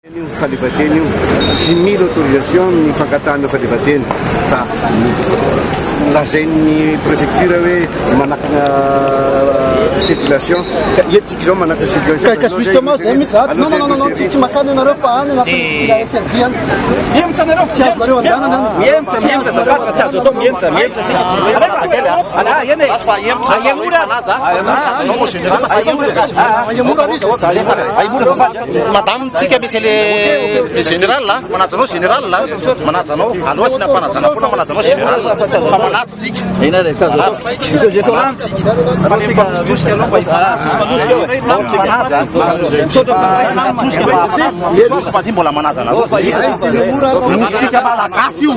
Fahaleovatena io tsy mila autorisation ny fankatahana fahaleovatena fa lazain'ny préfecture hoe manakana circulation ka etsika zao manakana circulation ka justement zay mihitsy non tsy makany anareo fa any na fiadiana miemitra anareo tsy azonareo andanana tsy azo atao miemitra madame tsika misy le général manajanao général manajanao aloha sy nampanajana foana manajanao général fa manatsy tsika fa mbola manajana mosika malagasy io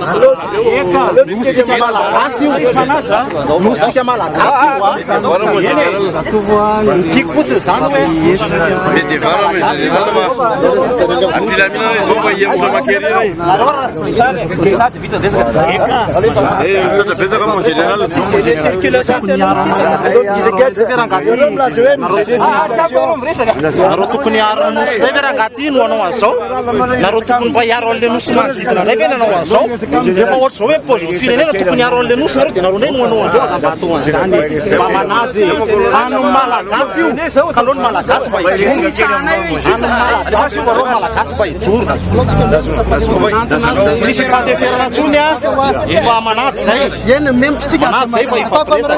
mosika malagasy io mosika malagasy io tiako fotsiny zany nareo tokony aronosy zay ve raha angatino anao an'izao nareo tokony mba hiaro an'le nosy manodidina anay ve nanao an'izao rehefa ohatra zao hoe pôlizy firenena tokony hiaro an'le nosy nareo dia nareo ndray no anao an'izao aza mba atao an'izany mba manajy ano malagasy io ka aloha ny malagasy mba hijoro ano malagasy io areo malagasy mba hijoro misy fandeferana ntsony fa manaty zay eny memitsitsika manaty zay fa ifampiresa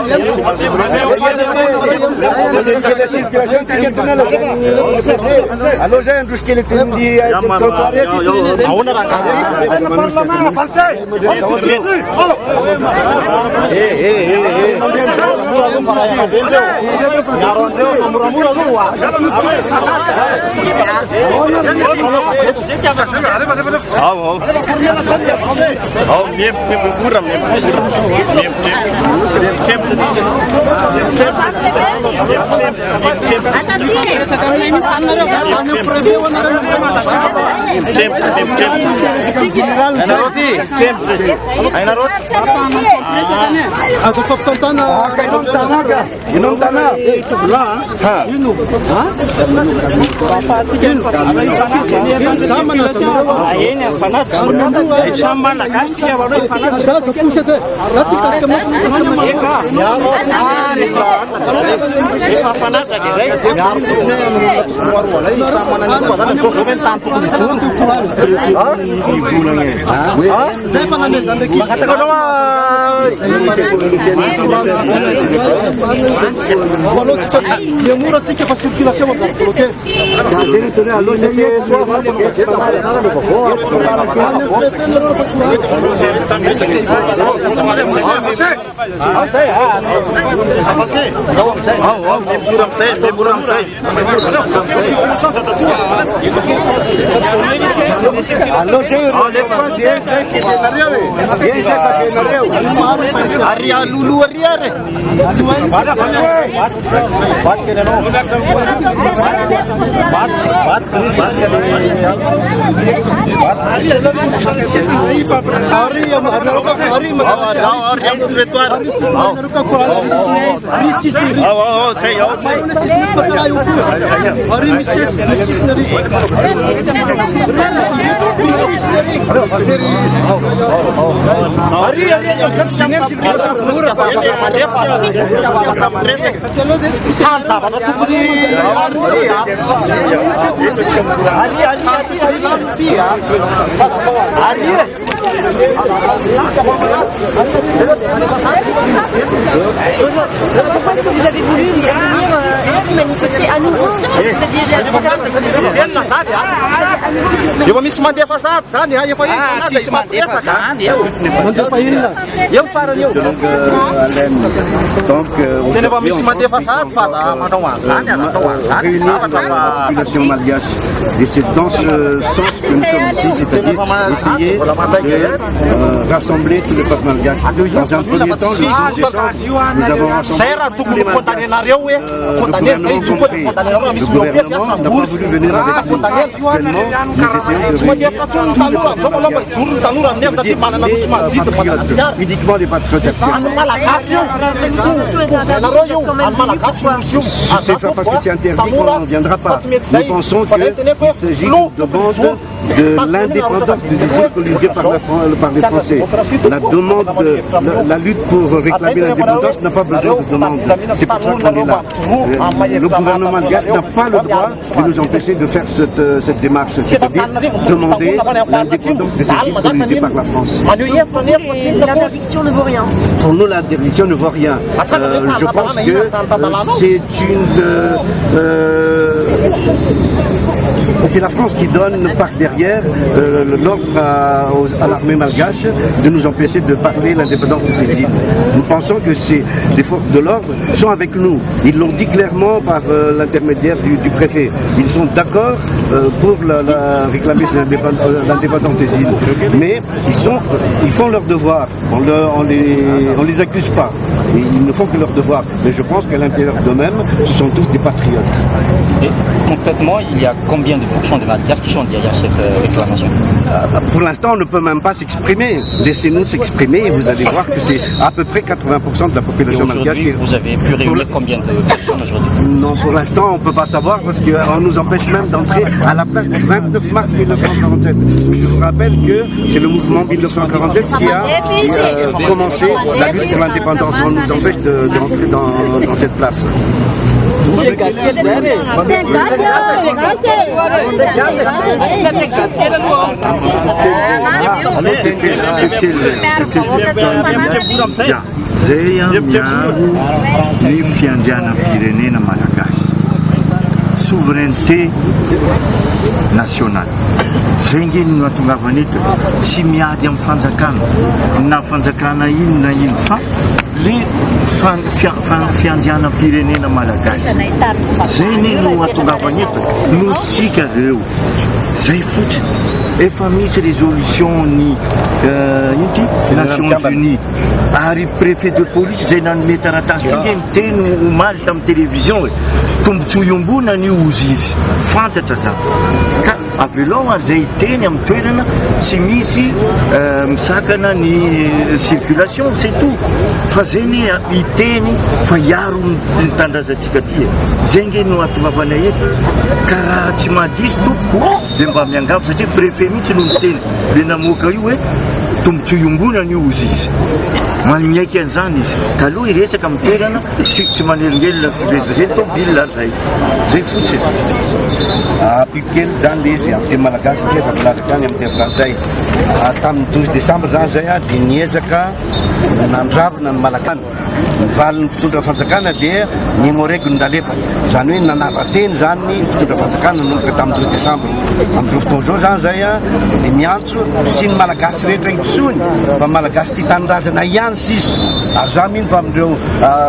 allo zay androsikely ahoana raha azo fampitantana inom tana ino zay fanamezana ndraiky miamora tsika fa circulation amizany bloqué aria lulu ariare Pourquoi est-ce que vous avez voulu venir ici manifester à nouveau? efa misy mandeha fasady zany efa tena efa misy mandeha fasady fa aza manao an'izany population malgache. Et c'est dans ce sens que nous sommes ici, c'est-à-dire essayer de rassembler tous les peuples malgaches. Dans un premier temps, nous avons rassemblé gouvernement compris. Le gouvernement n'a pas voulu venir avec nous. Actuellement, nous essayons de uniquement les patriotes. C'est pas parce que c'est interdit qu'on ne viendra pas. Nous pensons qu'il s'agit de demande de l'indépendance du désir colonisé par les Français. La demande, la lutte pour réclamer l'indépendance n'a pas besoin de demande. C'est pour ça qu'on est là. Le gouvernement malgache n'a pas le droit de nous empêcher de faire cette démarche, c'est-à-dire demander l'indépendance des îles colonisées par la France. L'interdiction ne vaut rien. Pour nous, l'interdiction ne vaut rien. Je pense que c'est la France qui donne par derrière l'ordre à l'armée malgache de nous empêcher de parler l'indépendance de ces îles. Nous pensons que les forces de l'ordre sont avec nous. Ils l'ont dit clairement par l'intermédiaire du préfet. Ils sont d'accord pour réclamer l'indépendance des îles. Mais ils font leur devoir. On les accuse pas. Ils ne font que leur devoir. Mais je pense qu'à l'intérieur d'eux-mêmes, ce sont tous des patriotes. Et concrètement, il y a combien de pourcents de Malgaches qui sont derrière cette réclamation? Pour l'instant, on ne peut même pas s'exprimer. Laissez-nous s'exprimer et vous allez voir que c'est à peu près 80% de la population malgache. Vous avez pu réunir combien de personnes aujourd'hui? Non, pour l'instant, on ne peut pas savoir parce qu'on nous empêche même d'entrer à la place du 29 mars 1947. Je vous rappelle que c'est le mouvement 1947 qui a commencé la lutte pour l'indépendance. On nous empêche d'entrer dans cette place. Souveraineté nationale. Zengy no atongavany eto tsy miady amin'ny fanjakana na fanjakana ino na ino fa le fiandrianam-pirenena malagasy zay no atongavany eto nositsika reo zay fotsiny efa misy résolution-ny Nations Unies ary préfet de police zay nanome taratasy ity miteny omaly tamin'ny télévision hoe tombontsoa iombonana io ozy izy fantatra zany ka avelao ary zay iteny amin'ny toerana tsy misy misakana ny circulation c'est tout fa zay ny iteny fa iaro ny tandrazantsika ty zay nge no atongavanay eto ka raha tsy mahadiso tompoko dia mba miangavo satria préfet mihitsy no miteny le namoaka io hoe tombontsoa iombonana io ozy izy miaiky an'izany izy ka aloha iresaka amin'ny toerana tsy manelingelina fivezvezeny tobile ary zay fotsiny apikely zany le izy amin'ny malagasy efa milazaka any amin'ny frantsay tamin'ny 12 décembre zany zay dia niezaka nandravina ny malakana nivalin'ny mpitondra fanjakana dia nimoregy nondalefa zany hoe nanava-teny zany ny mpitondra fanjakana nomboka tamin'ny 12 décembre amin'izao fotoana zao zany zay dia miantso sy ny malagasy rehetra itsony fa malagasy ty tanindrazana ihany sisy ary za mino fa amin'ireo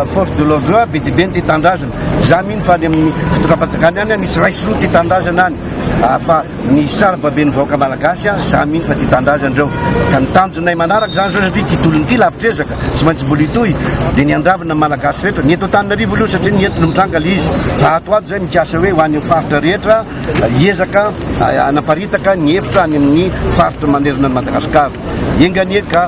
force de l'ordre be dia be ny ty tandrazana za mino fa any amin'ny fitondram-panjakana any misy raisy roa ty tandrazana any fa ny sarababe ny vahoaka malagasy za mino fa ty tandrazana reo ka nitanjonay manaraka zany zao satria titolony ty lavitrezaka tsy maintsy mbola itoy dia niandravina malagasy rehetra ny eto Antananarivo aloha satria ny entiny mitrangal izy fa ato ato zay mikasa hoe ho an'ny faritra rehetra hiezaka anaparitaka ny hevitra any amin'ny faritra manerana ny Madagasikara enganie ka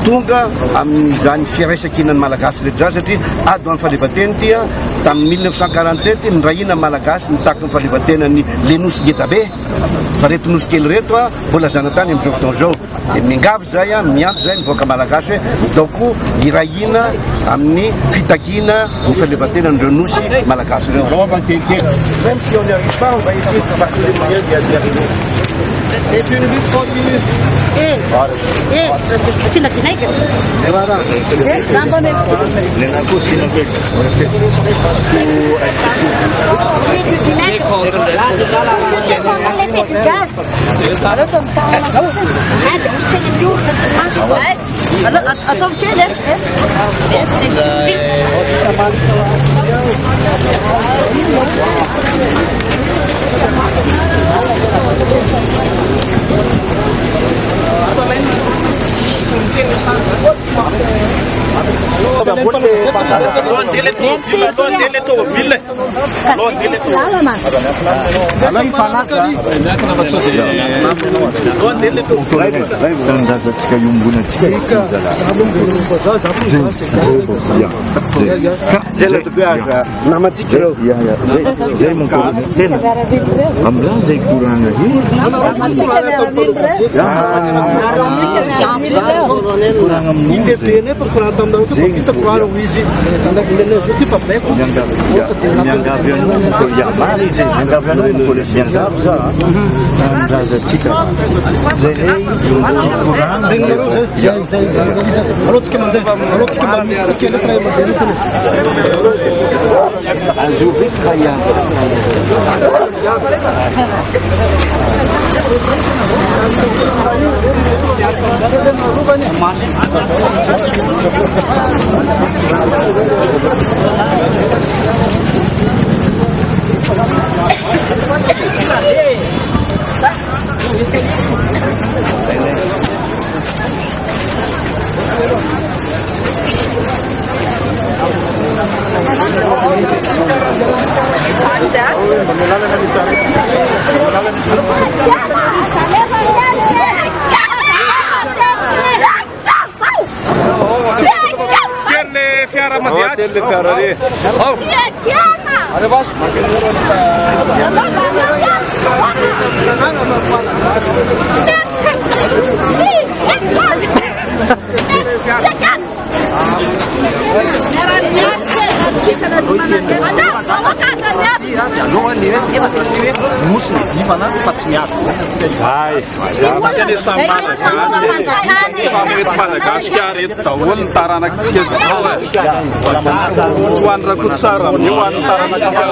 tonga amin'izany fiaraisakina ny malagasy rehetra zany satria ado amin'ny fahaleovatena tia tamin'ny 1947 ny rahina malagasy nitaky ny fahaleovatenany lenosy ngetabe fa reto nosy kely reto mbola zanatany amin'izao fotoana zao dia mingavy zay miantso zay mivoaka malagasy hoe midaoko hirahina amin'ny fitakina ny fahaleovatena nireo nosy malagasy reo. Même si on n'y arrive pas, on va essayer de passer les moyens d'y arriver. C'est une lutte continue. Sina Finaika. On les fait du gaz. Attends, quelle est Merci. le tomobile. Tandazatsika iombonantsika zay la tokony aza namatsika ireo zay mankorana tena amin'izany zay korana bebe nefa korana taminao ty fa vita korana ho izy zao ty fa baiko miangavy an'omary izy miangavy an'omako le miangavy za tandazatsika zay korana regnareo zay alao tsika mandeha alao tsika mba misy kely tra mandeha misy azovitka ihany fiara mandiaty le fiara re mosy divana fa tsy miady Madagasikara eto daholo ny taranakitsika sy tsy hoan'ny rakoto tsara amin'ny hoan'ny taranakitsika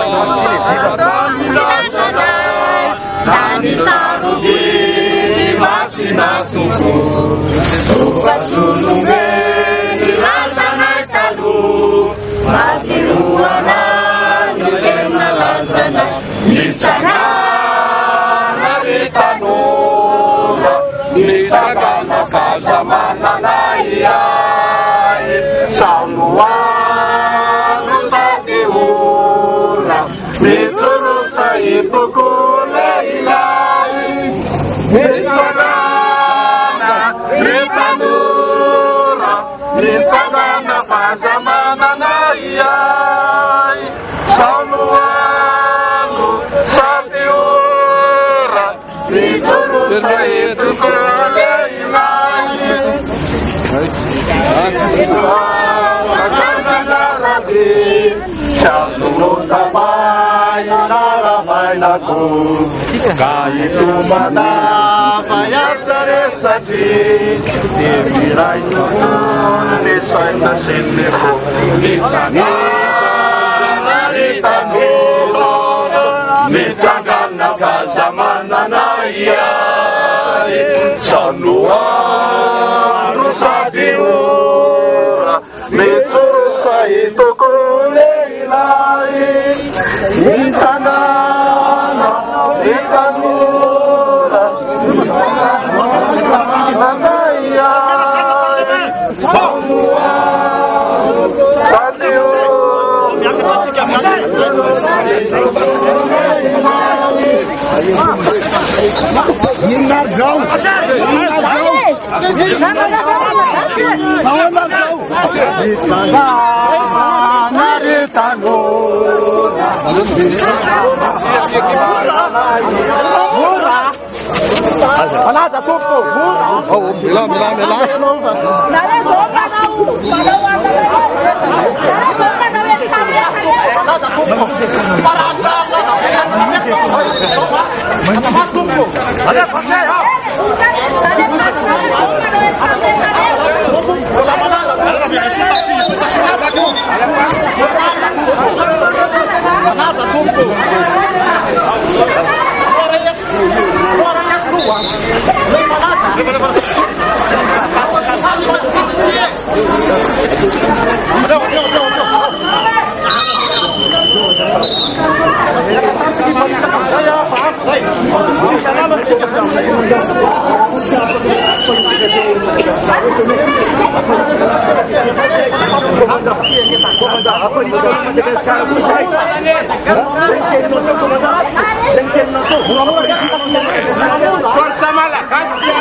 Força Malagasy.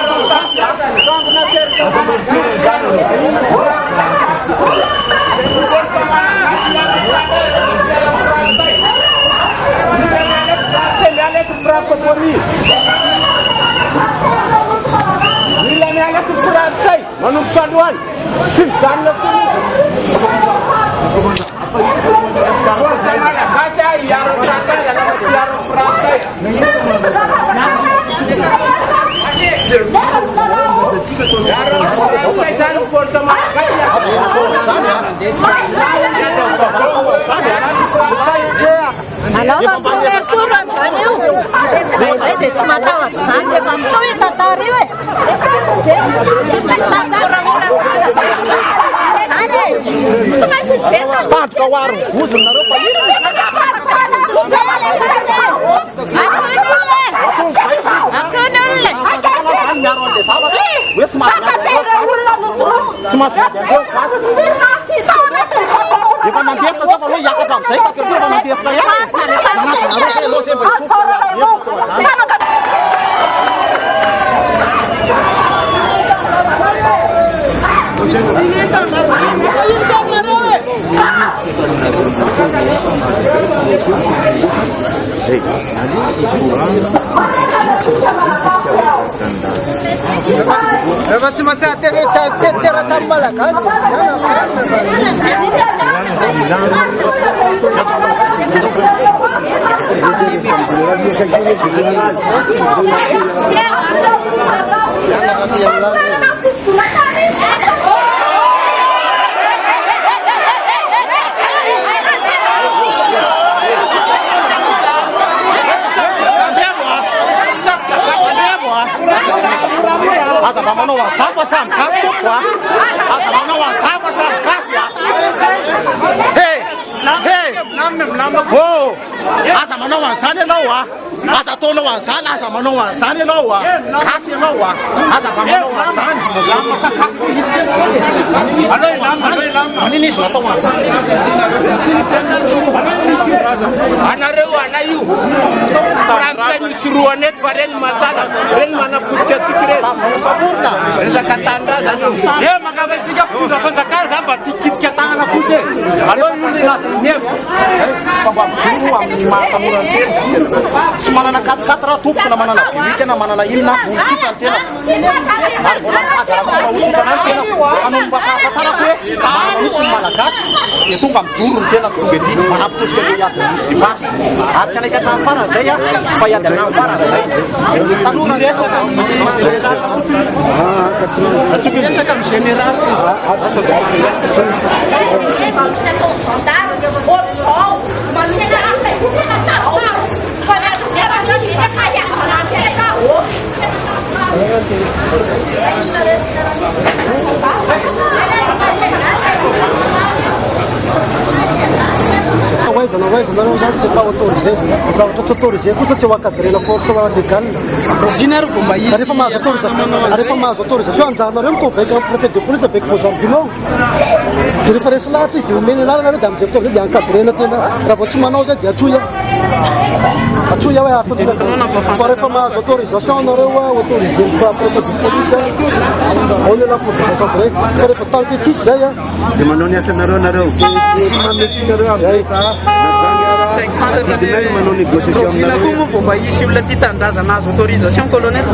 Alam mo, kurang kanyo. Pwede, sumatawag. Saan di ba? Tuwi, tatari, we. Start ka warung. Huzon na rin pa yun. Ada mana WhatsApp sam kas tu kuah. Ada mana WhatsApp sam kas ya. Hey, hey. Oh, asa mana WhatsApp ni lawa. Asa tu no WhatsApp, asa mana WhatsApp ni lawa. Kas ni lawa. Asa mana WhatsApp. Ini ni suatu WhatsApp. Anarewa anayu. Fransa ni suruanet faren matala. Ren mana pucat sikret. Sempurna. Bisa katanda sasa. Dia makabe tiga puja pentakal dapat sikit ke tangan aku sih. Kalau ini lah dia. Papa suruh am mata murantin. Semana nak kat ratup kena mana nak. Ini kena mana nak ilna buci kantena. Aku nak ajar aku mau uci kantena. Anu bakal katara aku. Ini semana kat. Itu kam jurun kena tu beti. Mana putus ke dia sipas. Acane ka sampana saya. Paya dan sampana saya. Tanur desa kan. Biasa kan general. Não vai, não já se pau autorizado. Os autorizado, você se vai cadrer na força radical. Dinheiro foi mais. Ari fama autorização. Só anda na ramo com o prefeito de polícia pega o não. De referência lá, tu me lá na dama, você pode dar cadrer na tenda. Para você manou já de achuia. Achuia vai a todos. Para fama autorização na rua, autorização para prefeito de polícia. Olha lá por cadrer. Para fatal que te seja. De manonia na rua. Rovina como fomba isy olona ty tandrazana azo autorisation colonel.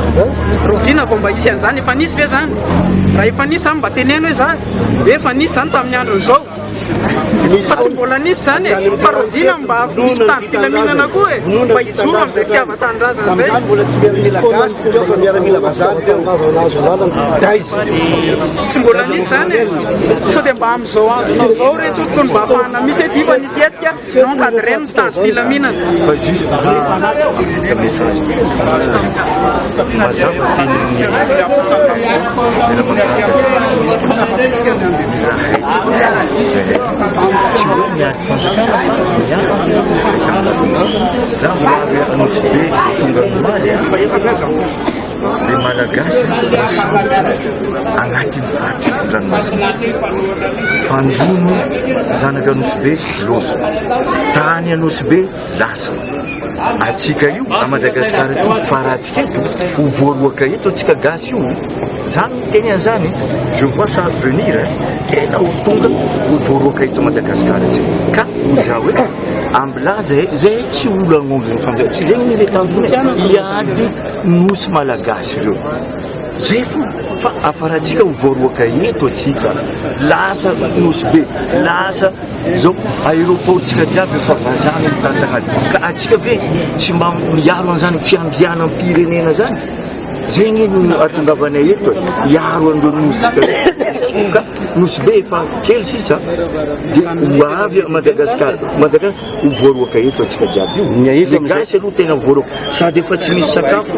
Rovina fomba isy an'izany efa nisy ve zany? Raha efa nisy zany mba teneno hoe zany. Efa nisy zany tamin'ny andron'izao. Fa tsy mbola nisy zany e. Fa Rovina mba misy tany filaminana koa e. Mba hijoro amin'izay fitiavan-tandrazana zay. Tsy mbola nisy zany e. Sao dia mba amin'izao andronao zao rehetra tokony mba ahafahana misy edy fa nisy hetsika no encadreny mitady filaminana. le malagasy misambotra agnatin'ny faritry ranomasina. Mpanjono zanaka Anosibe loso, tany Anosibe lasa. Atsika io a Madagasikara ty faratsika eto ho voaroaka eto atsika gasy io zany teny an'izany je vois ça venir tena ho tonga ho voaroaka eto Madagasikara atsika ka za hoe ambila zay tsy olo agnombiny fanjaka tsy zegny ny le tanjona iady nosy malagasy reo zay fo fa afaratsika ho voaroaka eto atsika lasa nosy be lasa zao aéroportsika jiaby efa vazana mitantagnazy ka atsika ve tsy mba miaro an'izany fiandriana amin'ny pirenena zany zegny no atongavanay eto iaro andreo nositsika ka nosy be efa kely sisa dia ho avy Madagasikara ho voaroaka eto atsika jiaby io le gasy aloha tena voaroaka sady efa tsy misy sakafo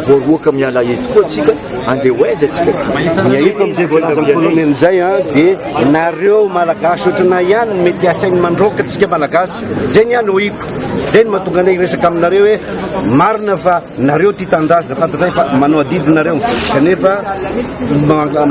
voaroaka miala eto koa atsika andeha hoaiza atsika ty miaiko am'izay voalazan'ny kolonely zay dia nareo malagasy ohatrana ihany mety asainy mandroaka atsika malagasy zay ihany hoiko zay no mahatonga anay resaka aminareo hoe marina fa nareo ty tandrazina fantatray fa manao adidinareo kanefa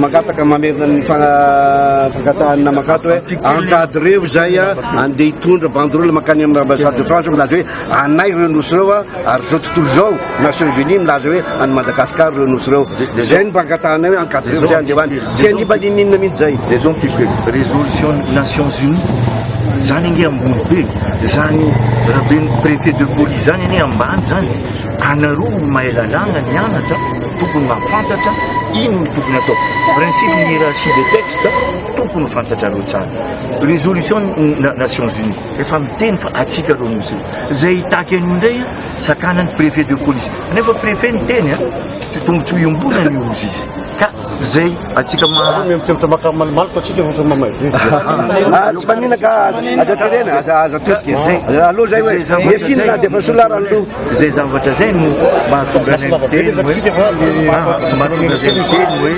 magataka mamerina ny fankatahanina makato hoe encadreo zay andeha hitondra banderole makany amin'ny ambassade de France milaza hoe anay reo nosy reo ary zao tontolo zao Nations Unies milaza hoe any Madagasikara reo nosy reo zay ny mpankatanay hoe encadreo zay andeha hoany tsy aniba lininina mihitsy zay des hommes type résolution Nations Unies zany nge ambony be zany raha be ny préfet de police zany ane ambany zany anaro mahay lalàna ny anatra tokony mahafantatra ino ny tokony atao principe ny hiérarchie des textes tokony fantatra reo tsara résolution Nations Unies efa miteny fa atsika reo nosy zay hitaky an'io ndray sakanany préfet de police nefa préfet ny teny tombotsy iombona ny ozy izy ka zay atsika makamalmaloko atsika tsy maninaka aza terena aza tosika zay aloha zay hoe efinina dia fa solarano zay zavatra zay no mahatonga ny teny hoe mahatonga zay teny hoe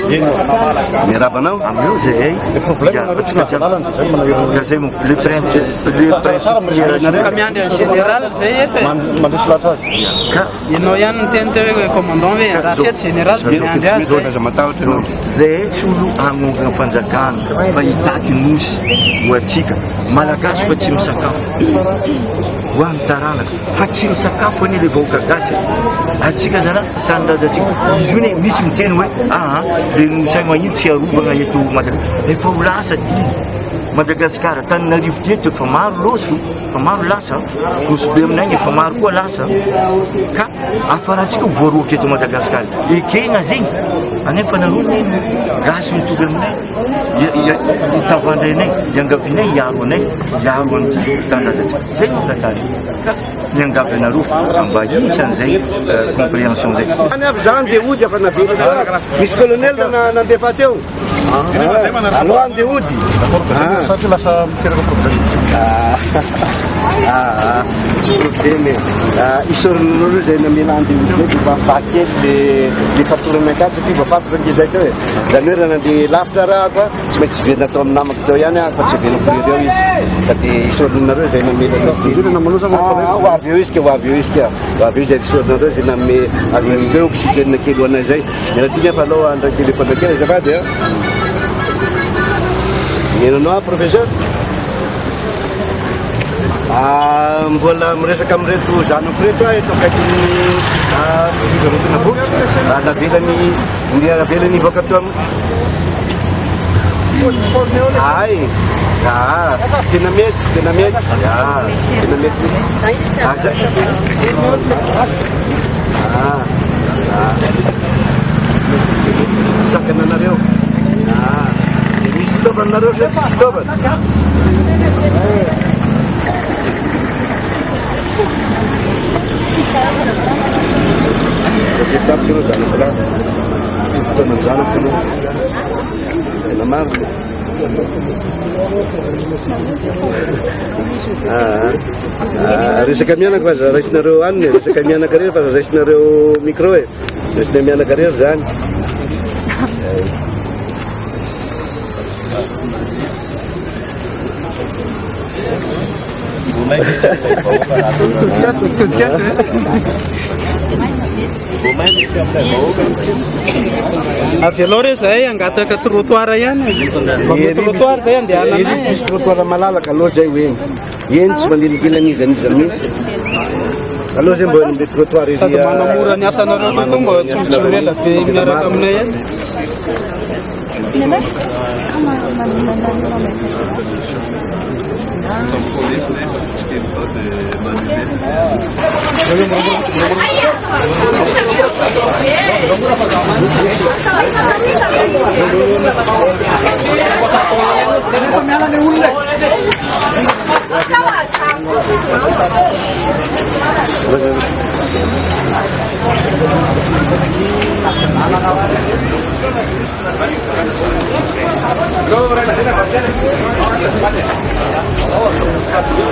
miarabanao amio zay zay mo le principe ka miandry en général zay ety mandresy lahatra azy ka ianao ihany ny teny teo hoe commandant hoe rahaseto général de miandry azy zay tsy olo agnongana fanjakana fa hitaky nosy ho atsika malagasy fa tsy misakafo ho any taranaka fa tsy misakafo ane le vahoaka gasy atsika zana tanindrazantsika izy io ne misy miteny hoe le nosay mahino tsy arovana eto Madagasikara efa ho lasa ty Madagasikara Tananarivo ty eto efa maro loso fa maro lasa nosy be aminay efa maro koa lasa ka afaratsika ho voaroaka eto Madagasikara ekena zegny anefa narony gasy mitovy aminay hitavandray anay iangavinay iaro anay iaro an'ity tandrazatsika zay no tatary ka miangavy anareo amba isan'izay compréhension zay any avy zany dia ody afa navely misy colonel nandefa teo aloha andeha ody satria lasa miteraka problème tsy problème isorinareo zay namela andeha ody zay dia mba fakely le fatorana akaty satria mba fatotra ngezay teo e zany hoe raha nandeha lavitra raha fa tsy maintsy verina atao amin'ny namako teo ihany fa tsy verina reo izy ka dia isorinareo zay namela ho avy eo izy ka ho avy eo izy ka ho avy eo zay isorinareo zay name aveo oxygène kely ho anay zay mialatsika fa aloha andray téléphone kely azafady menanao professeur mbola miresaka amireto zanako reto eto akaikiny fivarotana boky navelany hivoaka teo ay tena mety tena mety sakana anareo misy fitaovanareo sa tsy fitaovana tapireo zanako la tsy fotoanany zanako aloha tena marina resaka mianaka fa raisinareo aniny resaka mianaka rery fa raisinareo micro e raisina mianaka rery zany avy aloha re zahay angataka trottoir ihany trottoir zay andehanana misy trottoir malalaka aloha zay hoe eny tsy mandilikilaniza mihitsy aloha zay mbo le trottoir sady manamora ny asanareo kokoa mba tsy mitsorela be miaraka aminay eny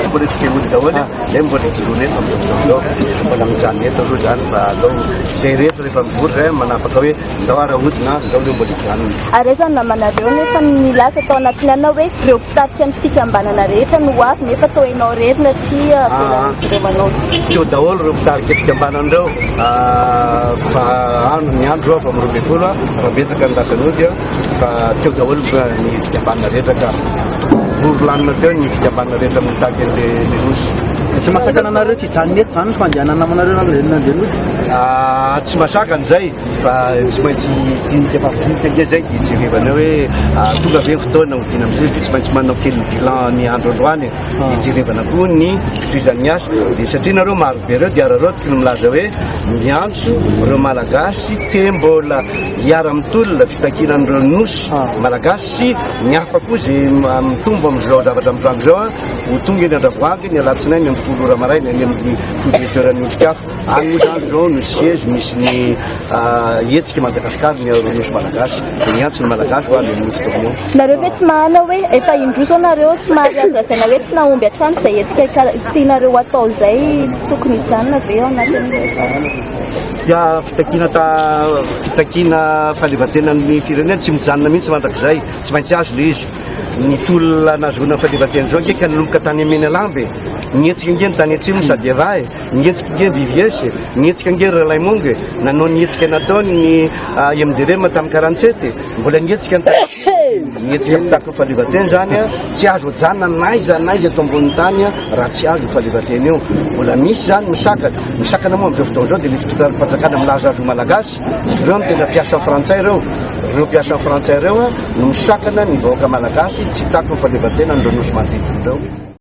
mbola tsy dia daholo zay mbola jirony eto amin'izao fotoan'izao mbola mijanona eto aloha zany fa atao zay reto rehefa mivory zay manapaka hoe ndao arahodina ndao le mbola hijanona. Arezany namanareo nefa nilasa tao anatiny ana hoe ireo mpitarika ny fikambanana rehetra no avy nefa tao ianao retina ty firemanao teo daholo reo mpitarika fikambananareo fa ny andro fa miroa folo fa betsaka ny lasan'ody fa teo daholo ny fikambanana rehetra ka vory-lanina teo ny fikambanana rehetra mitariky an'le nosy. Tsy masakana anareo tsy hijanona eto zany fandehanana amanareo nandehanody tsy masaka an'izay fa tsy maintsy dinika fafidinika nge zay dia jerevana hoe tonga ave fotoana hodina am'izay dia tsy maintsy manao kely bilan ny andro androany dia jerevana koa ny fitoizan'ny asa dia satria nareo maro be reo dia arareo tokony milaza hoe miantso reo malagasy te mbola hiara-mitolona fitakinan'ireo nosy malagasy sy ny hafa koa zay mitombo am'izao zavatra mitrano zao ho tonga eny andravoangy ny alatsinainy amin'ny folo ora maraina eny amin'ny fodireteurany otrikafo any zany zao no siège misy ny hetsika Madagasikara ny nosy malagasy dia miantso ny malagasy ho any amin'ny fotoana eo. nareo ve tsy mahana hoe efa indroso anareo somary azazaina hoe tsy nahomby hatrany zay hetsika tianareo atao zay tsy tokony hijanona ve ao anatin'izay dia fitakina fahaleovantenan'ny firenena tsy mijanona mihitsy mandrakizay tsy maintsy azo le izy ny tolona nazona fahaleovantena zao ngeka nanomboka tany ameny alambe nietsika nge ny tany atsimo sady avahy nietsika nge viviesy nietsika nge relaimonge nanao nietsika nataony ny imderema tamin'ny 47 mbola nietsika nietsika mitako fahaleovantena zany tsy azo ajanona naiza atao ambony tany raha tsy azo fahaleovantena eo mbola misy zany misakana moa am'izao fotoana zao dia le fitokam-panjakana milaza azo malagasy reo no tena mpiasa frantsay reo mpiasa frantsay reo no misakana ny vahoaka malagasy tsy tako fahaleovantena nireo nosy manodidina reo.